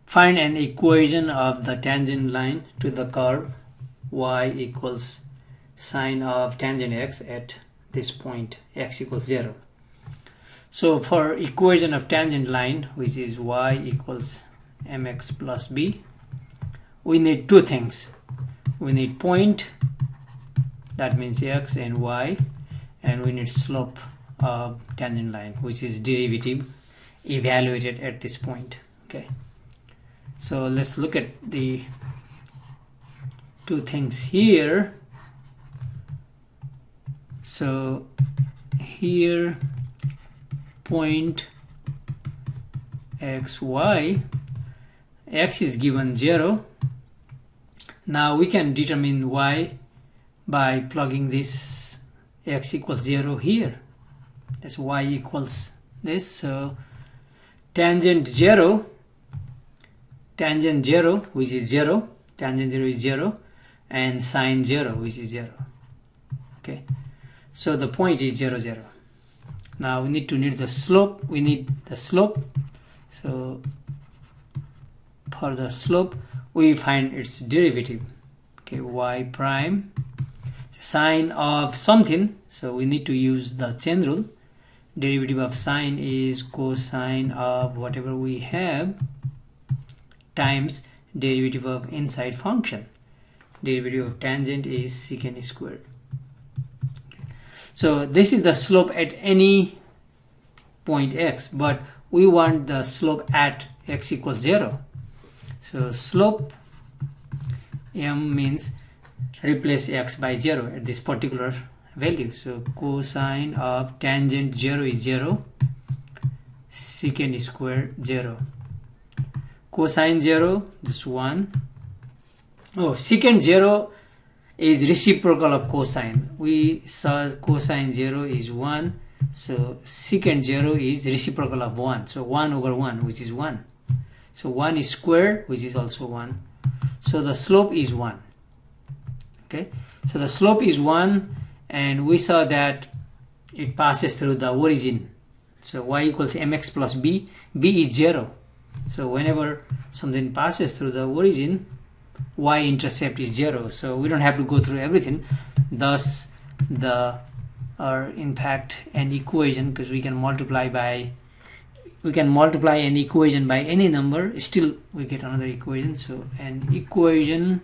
Find an equation of the tangent line to the curve y equals sine of tangent x at this point x equals 0. So for equation of tangent line, which is y equals mx plus b, we need two things. We need point, that means x and y, and we need slope of tangent line, which is derivative evaluated at this point. Okay, so let's look at the two things here. So here point x, y, x is given 0. Now we can determine y by plugging this x equals 0 here. That's y equals this. So tangent 0, which is 0, tangent 0 is 0, and sine 0, which is 0. Okay, so the point is 0, 0. Now we need the slope. We need the slope. So for the slope, we find its derivative. Okay, y prime sine of something. So we need to use the chain rule. Derivative of sine is cosine of whatever we have times derivative of inside function. Derivative of tangent is secant squared. So this is the slope at any point x, but we want the slope at x equals 0. So slope m means replace x by 0 at this particular value. So cosine of tangent 0 is 0, secant squared 0. Cosine 0 just 1. Oh, secant 0 is reciprocal of cosine. We saw cosine 0 is 1, so secant 0 is reciprocal of 1. So 1 over 1, which is 1. So 1 is squared, which is also 1. So the slope is 1. Okay, so the slope is 1, and we saw that it passes through the origin. So y equals mx plus b, b is 0. So whenever something passes through the origin, y-intercept is 0. So we don't have to go through everything. Thus in fact an equation, because we can multiply an equation by any number, still we get another equation. So an equation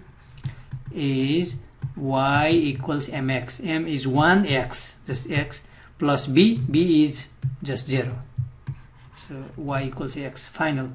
is y equals mx. M is 1x, just x, plus b, b is just 0. So y equals x. Final.